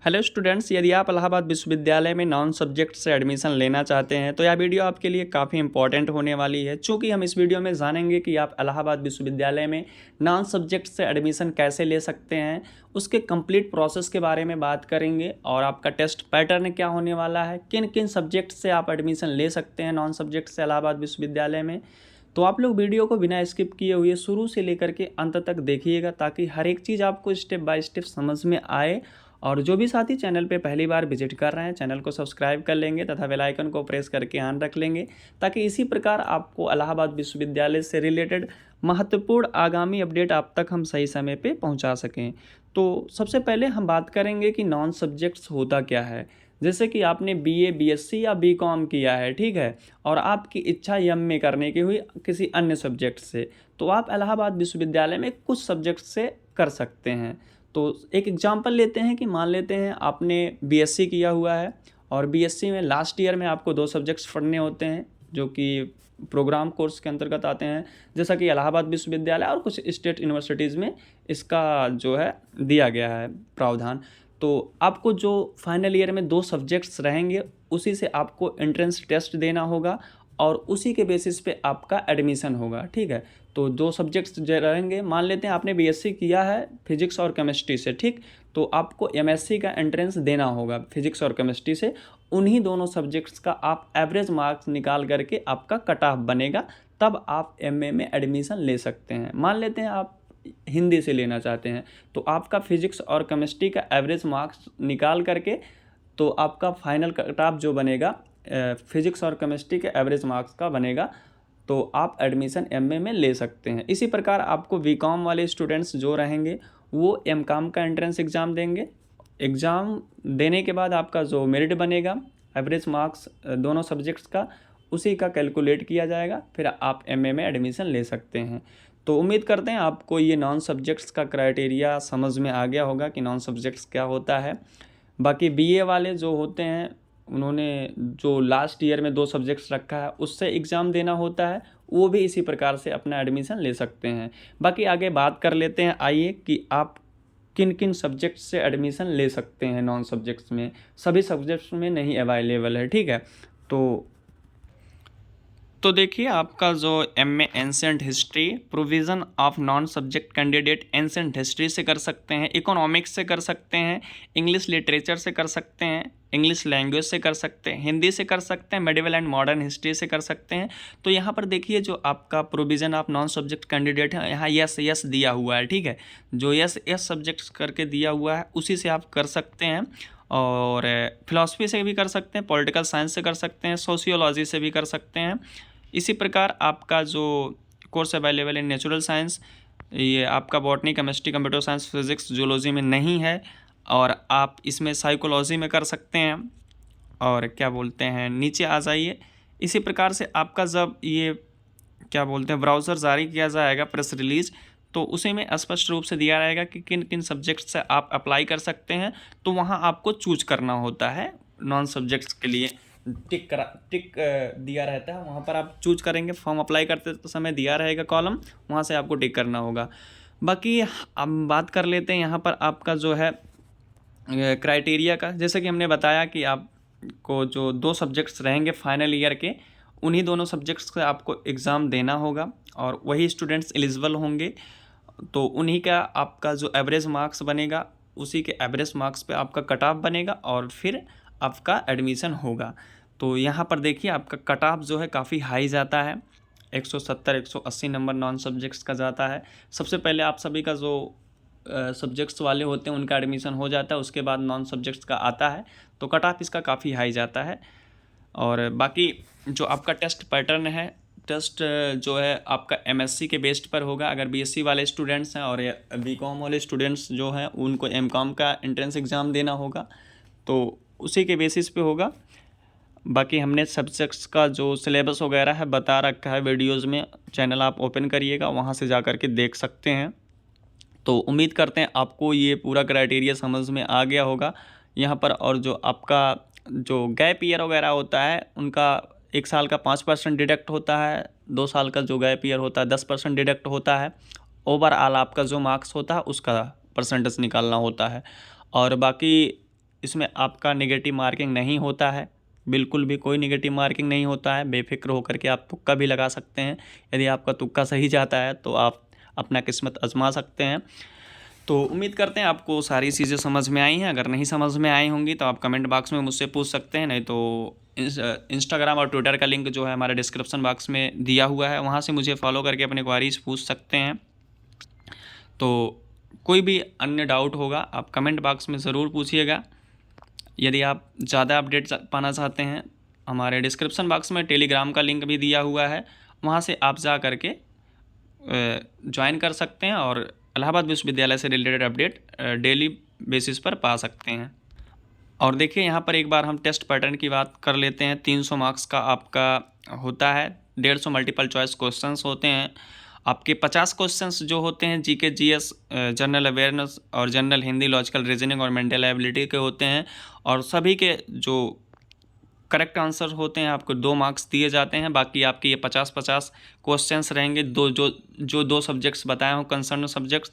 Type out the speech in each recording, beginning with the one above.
Hello students, यदि आप इलाहाबाद विश्वविद्यालय में नॉन सब्जेक्ट से एडमिशन लेना चाहते हैं तो यह वीडियो आपके लिए काफ़ी इंपॉर्टेंट होने वाली है। चूँकि हम इस वीडियो में जानेंगे कि आप इलाहाबाद विश्वविद्यालय में नॉन सब्जेक्ट से एडमिशन कैसे ले सकते हैं, उसके कंप्लीट प्रोसेस के बारे में बात करेंगे और आपका टेस्ट पैटर्न क्या होने वाला है, किन किन सब्जेक्ट से आप एडमिशन ले सकते हैं नॉन सब्जेक्ट से इलाहाबाद विश्वविद्यालय में। तो आप लोग वीडियो को बिना स्किप किए हुए शुरू से लेकर के अंत तक देखिएगा, ताकि हर एक चीज़ आपको स्टेप बाय स्टेप समझ में आए। और जो भी साथी चैनल पे पहली बार विजिट कर रहे हैं, चैनल को सब्सक्राइब कर लेंगे तथा बेल आइकन को प्रेस करके ऑन रख लेंगे, ताकि इसी प्रकार आपको इलाहाबाद विश्वविद्यालय से रिलेटेड महत्वपूर्ण आगामी अपडेट आप तक हम सही समय पे पहुंचा सकें। तो सबसे पहले हम बात करेंगे कि नॉन सब्जेक्ट्स होता क्या है। जैसे कि आपने बीए, बीएससी या बीकॉम किया है, ठीक है, और आपकी इच्छा एमए करने की हुई किसी अन्य सब्जेक्ट से, तो आप इलाहाबाद विश्वविद्यालय में कुछ सब्जेक्ट से कर सकते हैं। तो एक एग्जांपल लेते हैं कि मान लेते हैं आपने बीएससी किया हुआ है और बीएससी में लास्ट ईयर में आपको 2 सब्जेक्ट्स पढ़ने होते हैं जो कि प्रोग्राम कोर्स के अंतर्गत आते हैं, जैसा कि इलाहाबाद विश्वविद्यालय और कुछ स्टेट यूनिवर्सिटीज़ में इसका जो है दिया गया है प्रावधान। तो आपको जो फाइनल ईयर में 2 सब्जेक्ट्स रहेंगे, उसी से आपको एंट्रेंस टेस्ट देना होगा और उसी के बेसिस पे आपका एडमिशन होगा, ठीक है। तो 2 सब्जेक्ट्स जो रहेंगे, मान लेते हैं आपने बीएससी किया है फिजिक्स और केमिस्ट्री से, ठीक, तो आपको एमएससी का एंट्रेंस देना होगा फिजिक्स और केमिस्ट्री से। उन्हीं दोनों सब्जेक्ट्स का आप एवरेज मार्क्स निकाल करके आपका कट ऑफ बनेगा, तब आप एमए में एडमिशन ले सकते हैं। मान लेते हैं आप हिंदी से लेना चाहते हैं, तो आपका फिजिक्स और केमिस्ट्री का एवरेज मार्क्स निकाल करके तो आपका फाइनल कट ऑफ जो बनेगा फिजिक्स और केमिस्ट्री के एवरेज मार्क्स का बनेगा, तो आप एडमिशन एमए में ले सकते हैं। इसी प्रकार आपको बीकॉम वाले स्टूडेंट्स जो रहेंगे वो एमकॉम का एंट्रेंस एग्ज़ाम देंगे। एग्ज़ाम देने के बाद आपका जो मेरिट बनेगा एवरेज मार्क्स दोनों सब्जेक्ट्स का, उसी का कैलकुलेट किया जाएगा, फिर आप एमए में एडमिशन ले सकते हैं। तो उम्मीद करते हैं आपको ये नॉन सब्जेक्ट्स का क्राइटेरिया समझ में आ गया होगा कि नॉन सब्जेक्ट्स क्या होता है। बाकी बीए वाले जो होते हैं, उन्होंने जो लास्ट ईयर में 2 सब्जेक्ट्स रखा है उससे एग्ज़ाम देना होता है, वो भी इसी प्रकार से अपना एडमिशन ले सकते हैं। बाकी आगे बात कर लेते हैं, आइए, कि आप किन किन सब्जेक्ट्स से एडमिशन ले सकते हैं नॉन सब्जेक्ट्स में। सभी सब्जेक्ट्स में नहीं अवेलेबल है, ठीक है। तो देखिए, आपका जो MA ancient history, provision of non subject candidate ancient history से कर सकते हैं, इकोनॉमिक्स से कर सकते हैं, इंग्लिश लिटरेचर से कर सकते हैं, इंग्लिश लैंग्वेज से कर सकते हैं, हिंदी से कर सकते हैं, मेडिवल एंड मॉडर्न हिस्ट्री से कर सकते हैं। तो यहाँ पर देखिए, जो आपका provision of non subject candidate है, यहाँ यस दिया हुआ है, ठीक है। जो यस सब्जेक्ट्स करके दिया हुआ है उसी से आप कर सकते हैं। और फिलॉसफी से भी कर सकते हैं, पॉलिटिकल साइंस से कर सकते हैं, सोशियोलॉजी से भी कर सकते हैं। इसी प्रकार आपका जो कोर्स अवेलेबल है नेचुरल साइंस, ये आपका botany, chemistry, computer science, physics, zoology में नहीं है, और आप इसमें साइकोलॉजी में कर सकते हैं। और क्या बोलते हैं, नीचे आ जाइए। इसी प्रकार से आपका जब ये क्या बोलते हैं ब्राउज़र जारी किया जाएगा, प्रेस रिलीज़, तो उसी में स्पष्ट रूप से दिया रहेगा कि किन किन सब्जेक्ट से आप अप्लाई कर सकते हैं। तो वहाँ आपको चूज करना होता है नॉन सब्जेक्ट्स के लिए, टिक दिया रहता है, वहाँ पर आप चूज करेंगे। फॉर्म अप्लाई करते समय दिया रहेगा कॉलम, वहाँ से आपको टिक करना होगा। बाकी अब बात कर लेते हैं यहाँ पर आपका जो है क्राइटेरिया का। जैसे कि हमने बताया कि आपको जो 2 सब्जेक्ट्स रहेंगे फाइनल ईयर के, उन्हीं दोनों सब्जेक्ट्स का आपको एग्ज़ाम देना होगा और वही स्टूडेंट्स एलिजिबल होंगे। तो उन्हीं का आपका जो एवरेज मार्क्स बनेगा, उसी के एवरेज मार्क्स पे आपका कट ऑफ बनेगा और फिर आपका एडमिशन होगा। तो यहाँ पर देखिए, आपका कट ऑफ जो है काफ़ी हाई जाता है, 170 180 नंबर नॉन सब्जेक्ट्स का जाता है। सबसे पहले आप सभी का जो सब्जेक्ट्स वाले होते हैं उनका एडमिशन हो जाता है, उसके बाद नॉन सब्जेक्ट्स का आता है, तो कट ऑफ इसका काफ़ी हाई जाता है। और बाकी जो आपका टेस्ट पैटर्न है, टेस्ट जो है आपका एमएससी के बेस्ड पर होगा। अगर बीएससी वाले स्टूडेंट्स हैं और बीकॉम वाले स्टूडेंट्स जो हैं, उनको एमकॉम का एंट्रेंस एग्ज़ाम देना होगा, तो उसी के बेसिस पे होगा। बाकी हमने सब्जेक्ट्स का जो सिलेबस वगैरह है बता रखा है वीडियोज़ में, चैनल आप ओपन करिएगा, वहाँ से जा कर के देख सकते हैं। तो उम्मीद करते हैं आपको ये पूरा क्राइटेरिया समझ में आ गया होगा यहाँ पर। और जो आपका जो गैप ईयर वगैरह होता है, उनका 1 साल का 5% डिडक्ट होता है, 2 साल का जो गैप ईयर होता है 10% डिडक्ट होता है। ओवरऑल आपका जो मार्क्स होता है उसका परसेंटेज निकालना होता है। और बाकी इसमें आपका नेगेटिव मार्किंग नहीं होता है, बिल्कुल भी कोई नेगेटिव मार्किंग नहीं होता है। बेफिक्र होकर के आप तुक्का भी लगा सकते हैं। यदि आपका तुक्का सही जाता है तो आप अपना किस्मत आजमा सकते हैं। तो उम्मीद करते हैं आपको सारी चीज़ें समझ में आई हैं। अगर नहीं समझ में आई होंगी तो आप कमेंट बॉक्स में मुझसे पूछ सकते हैं, नहीं तो इंस्टाग्राम और ट्विटर का लिंक जो है हमारे डिस्क्रिप्शन बॉक्स में दिया हुआ है, वहाँ से मुझे फॉलो करके अपने क्वारीज पूछ सकते हैं। तो कोई भी अन्य डाउट होगा आप कमेंट बॉक्स में ज़रूर पूछिएगा। यदि आप ज़्यादा अपडेट पाना चाहते हैं, हमारे डिस्क्रिप्शन बॉक्स में टेलीग्राम का लिंक भी दिया हुआ है, वहाँ से आप जा करके ज्वाइन कर सकते हैं और इलाहाबाद विश्वविद्यालय से रिलेटेड अपडेट डेली बेसिस पर पा सकते हैं। और देखिए यहाँ पर एक बार हम टेस्ट पैटर्न की बात कर लेते हैं। 300 मार्क्स का आपका होता है, 150 मल्टीपल चॉइस क्वेश्चंस होते हैं। आपके 50 क्वेश्चंस जो होते हैं जीके जीएस, जनरल अवेयरनेस और जनरल हिंदी, लॉजिकल रीजनिंग और मेंटल एबिलिटी के होते हैं। और सभी के जो करेक्ट आंसर होते हैं आपको 2 मार्क्स दिए जाते हैं। बाकी आपके ये 50-50 क्वेश्चंस रहेंगे। दो सब्जेक्ट्स बताए हों कंसर्न सब्जेक्ट्स,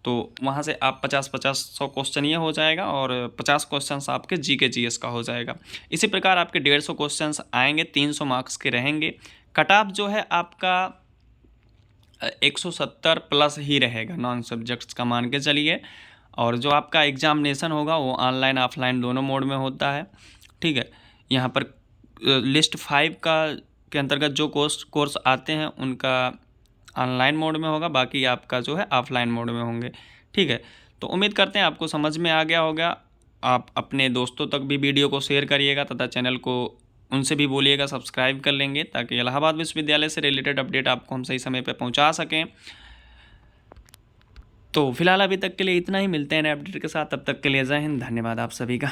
तो वहाँ से आप 50-50 100 क्वेश्चन ये हो जाएगा और 50 क्वेश्चंस आपके जीके जीएस का हो जाएगा। इसी प्रकार आपके 150 क्वेश्चंस आएंगे, 300 मार्क्स के रहेंगे। कट ऑफ जो है आपका 170 प्लस ही रहेगा नॉन सब्जेक्ट्स का, मान के चलिए। और जो आपका एग्जामिनेशन होगा वो ऑनलाइन ऑफलाइन दोनों मोड में होता है, ठीक है। यहाँ पर लिस्ट 5 के अंतर्गत जो कोर्स आते हैं उनका ऑनलाइन मोड में होगा, बाकी आपका जो है ऑफलाइन मोड में होंगे, ठीक है। तो उम्मीद करते हैं आपको समझ में आ गया होगा। आप अपने दोस्तों तक भी वीडियो को शेयर करिएगा तथा चैनल को उनसे भी बोलिएगा सब्सक्राइब कर लेंगे, ताकि इलाहाबाद विश्वविद्यालय से रिलेटेड अपडेट आपको हम सही समय पर पहुँचा सकें। तो फिलहाल अभी तक के लिए इतना ही, मिलते हैं नए अपडेट के साथ। तब तक के लिए जय हिंद, धन्यवाद आप सभी का।